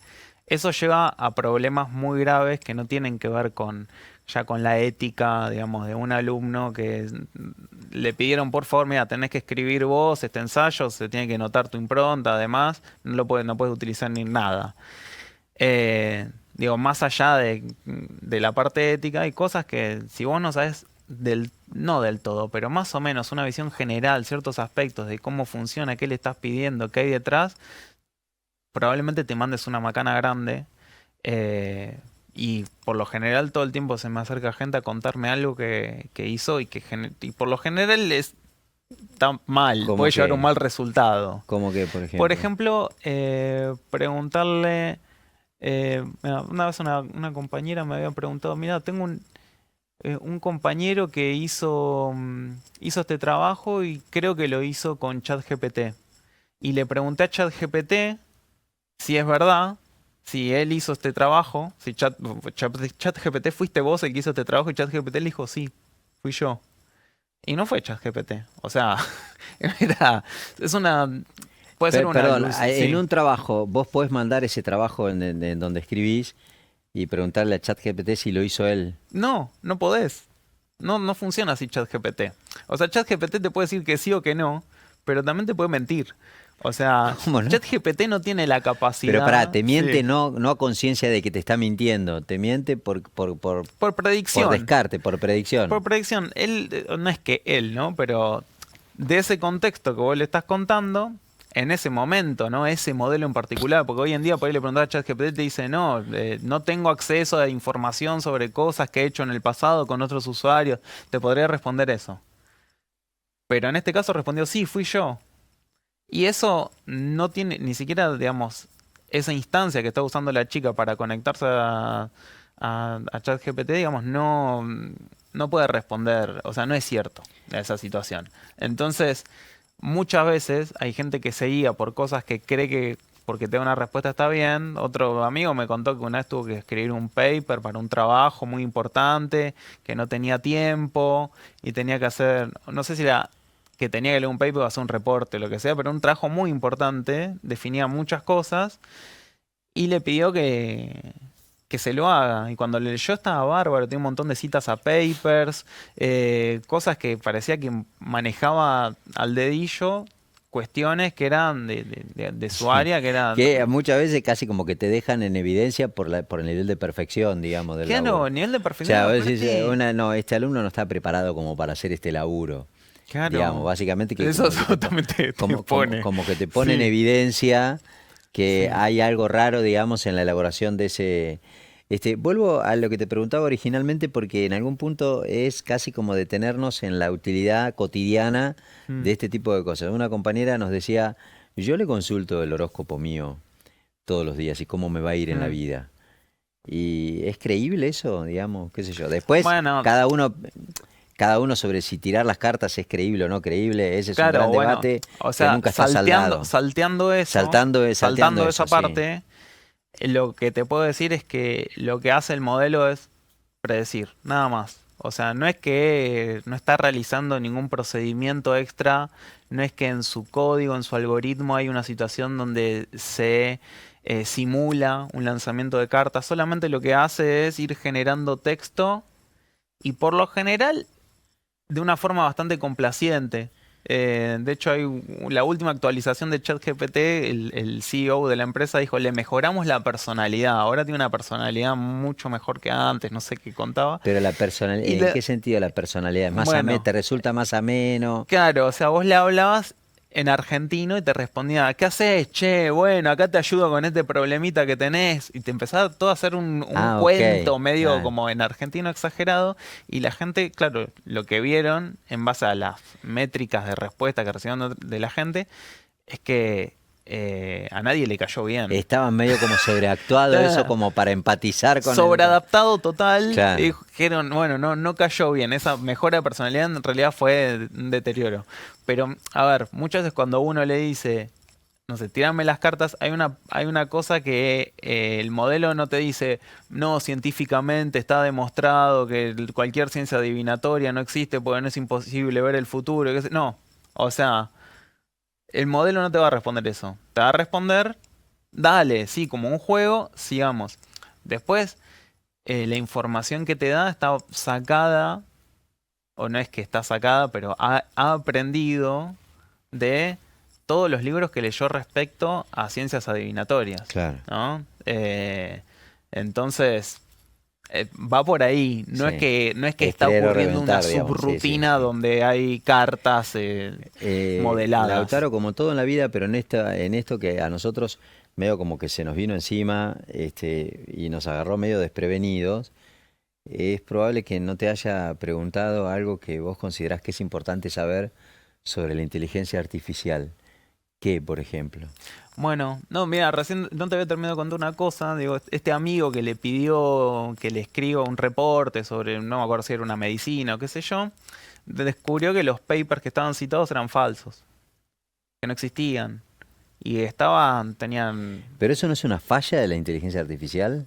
Eso lleva a problemas muy graves que no tienen que ver con la ética, digamos, de un alumno que le pidieron, por favor, mira, tenés que escribir vos este ensayo, se tiene que notar tu impronta, además, no puedes utilizar ni nada. Digo, más allá de la parte ética, hay cosas que si vos no sabés no del todo, pero más o menos una visión general, ciertos aspectos de cómo funciona, qué le estás pidiendo, qué hay detrás, probablemente te mandes una macana grande. Y por lo general todo el tiempo se me acerca gente a contarme algo que hizo y por lo general está mal, ¿Cómo puede llevar qué? un mal resultado. ¿Cómo que, por ejemplo? Por ejemplo, preguntarle, mira, una vez una compañera me había preguntado, mira, tengo un compañero que hizo este trabajo y creo que lo hizo con ChatGPT. Y le pregunté a ChatGPT si es verdad, si él hizo este trabajo, si ChatGPT fuiste vos el que hizo este trabajo, y ChatGPT le dijo, sí, fui yo. Y no fue ChatGPT. O sea, puede ser una Perdón, luz, en sí. un trabajo, vos podés mandar ese trabajo en donde escribís y preguntarle a ChatGPT si lo hizo él. No podés. No funciona así ChatGPT. O sea, ChatGPT te puede decir que sí o que no, pero también te puede mentir. O sea, ¿Cómo no? ChatGPT no tiene la capacidad. Pero pará, te miente Sí. no a conciencia de que te está mintiendo, te miente por Por predicción. descarte, por predicción. Por predicción. Él, no es que él, ¿no? Pero de ese contexto que vos le estás contando, en ese momento, ¿no? Ese modelo en particular, porque hoy en día por ahí le preguntás a ChatGPT y te dice, no, no tengo acceso a información sobre cosas que he hecho en el pasado con otros usuarios. Te podría responder eso. Pero en este caso respondió, sí, fui yo. Y eso no tiene ni siquiera, digamos, esa instancia que está usando la chica para conectarse a ChatGPT, digamos, no no puede responder, o sea, no es cierto esa situación. Entonces, muchas veces hay gente que se guía por cosas que cree que porque te da una respuesta está bien. Otro amigo me contó que una vez tuvo que escribir un paper para un trabajo muy importante, que no tenía tiempo y tenía que hacer, no sé si era que tenía que leer un paper o hacer un reporte, lo que sea, pero un trabajo muy importante, definía muchas cosas y le pidió que se lo haga. Y cuando le leyó estaba bárbaro, tenía un montón de citas a papers, cosas que parecía que manejaba al dedillo, cuestiones que eran de su área, que eran... Que muchas veces casi como que te dejan en evidencia por el nivel de perfección, digamos, del Claro, laburo. nivel de O perfección. sea, a veces aparte- no, este alumno no está preparado como para hacer este laburo. Claro. Digamos, básicamente que Eso como que también te como, pone. como que te pone en Sí. evidencia que Sí. hay algo raro, digamos, en la elaboración de ese... vuelvo a lo que te preguntaba originalmente porque en algún punto es casi como detenernos en la utilidad cotidiana Mm. de este tipo de cosas. Una compañera nos decía, yo le consulto el horóscopo mío todos los días y cómo me va a ir en la Mm. vida. Y es creíble eso, digamos, qué sé yo. Después, Bueno, cada uno sobre si tirar las cartas es creíble o no creíble, ese es un claro, gran bueno, debate o que sea, nunca está saldado. salteando eso, Saltando saltando eso, esa sí. parte, lo que te puedo decir es que lo que hace el modelo es predecir, nada más. O sea, no es que no está realizando ningún procedimiento extra, no es que en su código, en su algoritmo hay una situación donde se simula un lanzamiento de cartas, solamente lo que hace es ir generando texto y por lo general de una forma bastante complaciente. De hecho, la última actualización de ChatGPT, el CEO de la empresa dijo, le mejoramos la personalidad. Ahora tiene una personalidad mucho mejor que antes, no sé qué contaba. Pero la personalidad, Y ¿en qué sentido la personalidad? ¿Es más bueno, ¿Te resulta más ameno? claro, o sea, vos le hablabas en argentino y te respondía, ¿qué haces? Che, bueno, acá te ayudo con este problemita que tenés. Y te empezaba todo a hacer un Ah, ok, cuento medio claro. como en argentino exagerado. Y la gente, claro, lo que vieron en base a las métricas de respuesta que recibieron de la gente es que a nadie le cayó bien. Estaba medio como sobreactuado eso como para empatizar con el... Sobreadaptado total. Claro. Y dijeron, bueno, no cayó bien. Esa mejora de personalidad en realidad fue un deterioro. Pero, a ver, muchas veces cuando uno le dice, no sé, tírame las cartas, hay una cosa que el modelo no te dice, no, científicamente está demostrado que cualquier ciencia adivinatoria no existe porque no es imposible ver el futuro. No, o sea, el modelo no te va a responder eso. Te va a responder, dale, sí, como un juego, sigamos. Después, la información que te da está sacada, o no es que está sacada, pero ha aprendido de todos los libros que leyó respecto a ciencias adivinatorias, Claro. ¿no? Entonces, va por ahí. No Sí. es que Es está querer o ocurriendo una reventar, digamos. Sí, sí, subrutina sí. donde hay cartas modeladas. Lautaro, como todo en la vida, pero en esto que a nosotros medio como que se nos vino encima y nos agarró medio desprevenidos, es probable que no te haya preguntado algo que vos considerás que es importante saber sobre la inteligencia artificial. ¿Qué, por ejemplo? Bueno, no, mira, recién no te había terminado de contar una cosa. Digo, este amigo que le pidió que le escriba un reporte sobre, no me acuerdo si era una medicina o qué sé yo, descubrió que los papers que estaban citados eran falsos, que no existían. Y tenían... ¿Pero eso no es una falla de la inteligencia artificial?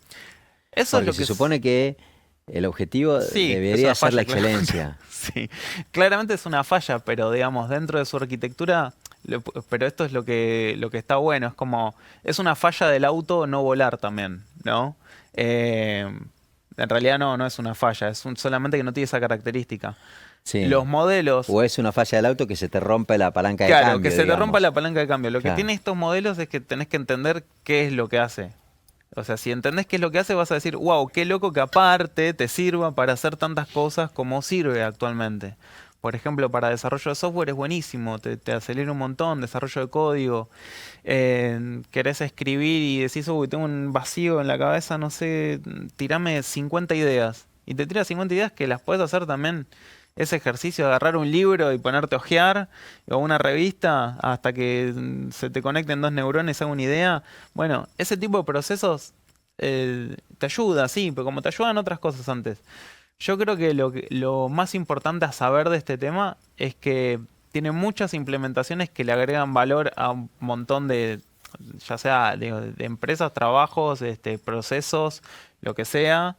Eso Porque es lo se que supone que el objetivo Sí, es debería una ser la falla, claramente. excelencia. Sí, claramente es una falla, pero digamos, dentro de su arquitectura, pero esto es lo que está bueno, es como, es una falla del auto no volar también, ¿no? En realidad no es una falla, solamente que no tiene esa característica. Sí. Los modelos, O es una falla del auto que se te rompe la palanca de claro, cambio, que se te digamos. rompa la palanca de cambio. Lo que Claro. tiene estos modelos es que tenés que entender qué es lo que hace. O sea, si entendés qué es lo que hace, vas a decir, wow, qué loco que aparte te sirva para hacer tantas cosas como sirve actualmente. Por ejemplo, para desarrollo de software es buenísimo, te acelera un montón, desarrollo de código. Querés escribir y decís, uy, tengo un vacío en la cabeza, no sé, tirame 50 ideas. Y te tira 50 ideas que las puedes hacer también. Ese ejercicio de agarrar un libro y ponerte a hojear o una revista hasta que se te conecten dos neurones y haga una idea. Bueno, ese tipo de procesos te ayuda, sí, pero como te ayudan otras cosas antes. Yo creo que lo más importante a saber de este tema es que tiene muchas implementaciones que le agregan valor a un montón de, ya sea de empresas, trabajos, procesos, lo que sea,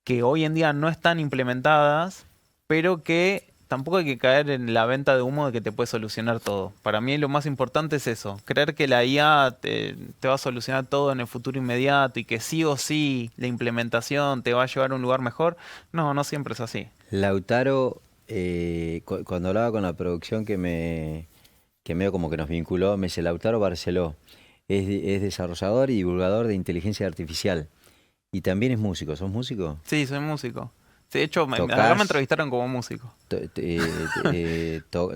que hoy en día no están implementadas, pero que tampoco hay que caer en la venta de humo de que te puede solucionar todo. Para mí lo más importante es eso, creer que la IA te va a solucionar todo en el futuro inmediato y que sí o sí la implementación te va a llevar a un lugar mejor. No, no siempre es así. Lautaro, cuando hablaba con la producción que medio como que nos vinculó, me dice Lautaro Barceló, es desarrollador y divulgador de inteligencia artificial. Y también es músico. ¿Sos músico? Sí, soy músico. Sí, de hecho, acá me ¿Tocás? entrevistaron como músico.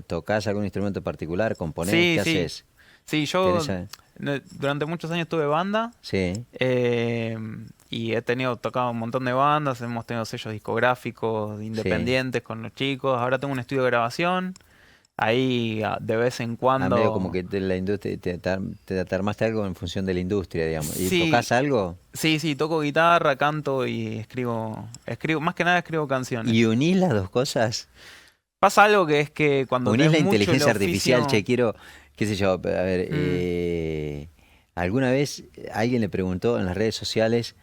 ¿Tocás algún instrumento particular? ¿Componés? Sí, ¿Qué sí. haces? Sí, yo ¿Tenés durante muchos años tuve banda. Sí. Y he tocado un montón de bandas, hemos tenido sellos discográficos independientes con los chicos. Ahora tengo un estudio de grabación. Ahí de vez en cuando. Medio como que la industria, te armaste algo en función de la industria, digamos. ¿Y Sí, tocas algo? sí, toco guitarra, canto y más que nada escribo canciones. ¿Y unís las dos cosas? Pasa algo que es que cuando Unís tenés la mucho el inteligencia artificial, oficio. che, quiero, qué sé yo, a ver, alguna vez alguien le preguntó en las redes sociales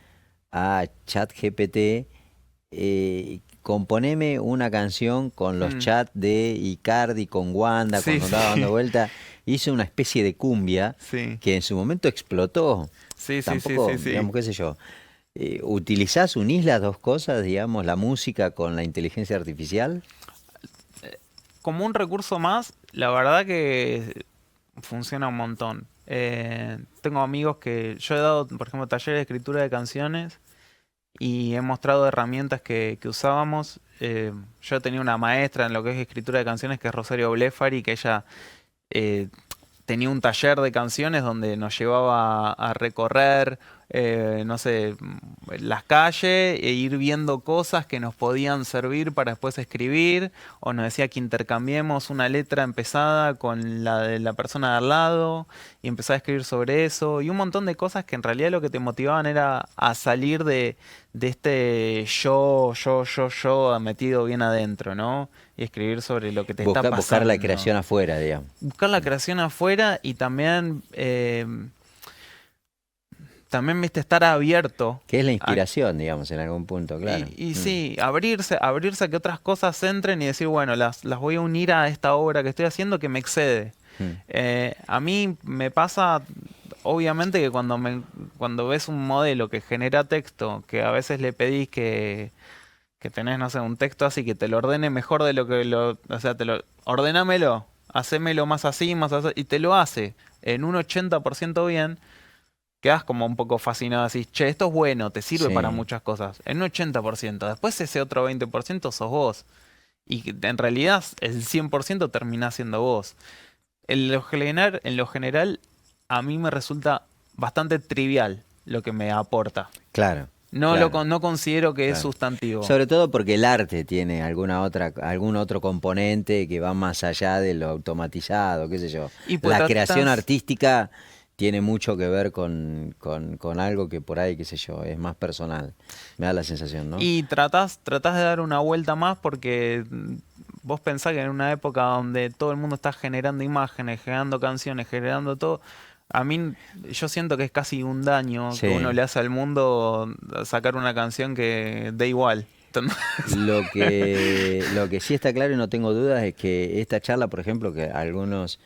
a ChatGPT, componeme una canción con los chats de Icardi con Wanda, Sí, cuando andaba sí. dando vuelta, hizo una especie de cumbia Sí, que en su momento explotó. sí, Tampoco, sí. digamos, qué sé yo. ¿Utilizás, unís las dos cosas, digamos, la música con la inteligencia artificial? Como un recurso más, la verdad que funciona un montón. Tengo amigos que yo he dado, por ejemplo, talleres de escritura de canciones y he mostrado herramientas que usábamos. Yo tenía una maestra en lo que es escritura de canciones, que es Rosario Blefari, que ella eh, tenía un taller de canciones donde nos llevaba a recorrer, no sé, las calles e ir viendo cosas que nos podían servir para después escribir, o nos decía que intercambiemos una letra empezada con la de la persona de al lado y empezar a escribir sobre eso, y un montón de cosas que en realidad lo que te motivaban era a salir de este yo metido bien adentro, ¿no? Y escribir sobre lo que te está pasando. Buscar la creación afuera, digamos. Buscar la creación afuera y también, viste, estar abierto. Que es la inspiración, digamos, en algún punto, claro. Y sí, abrirse a que otras cosas entren y decir, bueno, las voy a unir a esta obra que estoy haciendo que me excede. A mí me pasa, obviamente, que cuando ves un modelo que genera texto, que a veces le pedís que tenés, no sé, un texto así, que te lo ordene mejor de lo que o sea, ordenámelo, hacémelo más así, y te lo hace en un 80% bien, quedás como un poco fascinado, así, che, esto es bueno, te sirve Sí. para muchas cosas, en un 80%, después ese otro 20% sos vos, y que en realidad el 100% terminás siendo vos. En lo general, a mí me resulta bastante trivial lo que me aporta. Claro. No, claro, no considero que es claro. sustantivo. Sobre todo porque el arte tiene algún otro componente que va más allá de lo automatizado, qué sé yo. Y pues La tratás- creación artística tiene mucho que ver con algo que por ahí, qué sé yo, es más personal. Me da la sensación, ¿no? Y tratás de dar una vuelta más porque vos pensás que en una época donde todo el mundo está generando imágenes, generando canciones, generando todo, a mí yo siento que es casi un daño Sí. que uno le hace al mundo sacar una canción que dé igual. Lo que sí está claro y no tengo dudas es que esta charla, por ejemplo, que algunos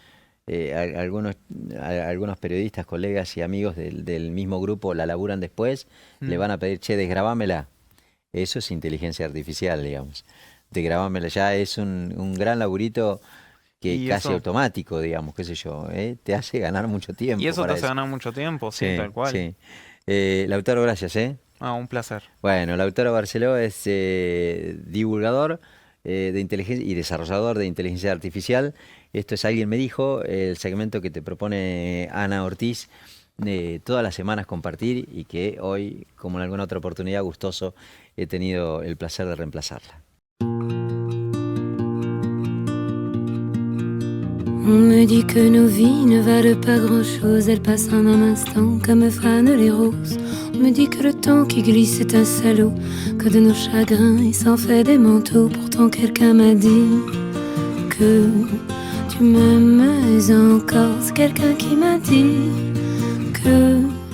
periodistas, colegas y amigos del mismo grupo la laburan después, le van a pedir, che, desgrabámela. Eso es inteligencia artificial, digamos. Desgrabámela. Ya es un gran laburito que Y casi eso- automático, digamos, qué sé yo. Te hace ganar mucho tiempo. Y eso te para hace ganar mucho tiempo, sí, tal cual. Sí. Lautaro, gracias, ¿eh? Un placer. Bueno, Lautaro Barceló es divulgador de inteligencia y desarrollador de inteligencia artificial. Esto es Alguien me dijo, el segmento que te propone Ana Ortiz todas las semanas compartir y que hoy, como en alguna otra oportunidad, gustoso, he tenido el placer de reemplazarla. On me dit que nos vies ne valent pas grand-chose, elles passent en un instant comme fanent les roses. On me dit que le temps qui glisse est un salaud, que de nos chagrins il s'en fait des manteaux. Pourtant quelqu'un m'a dit que tu m'aimes encore. C'est quelqu'un qui m'a dit que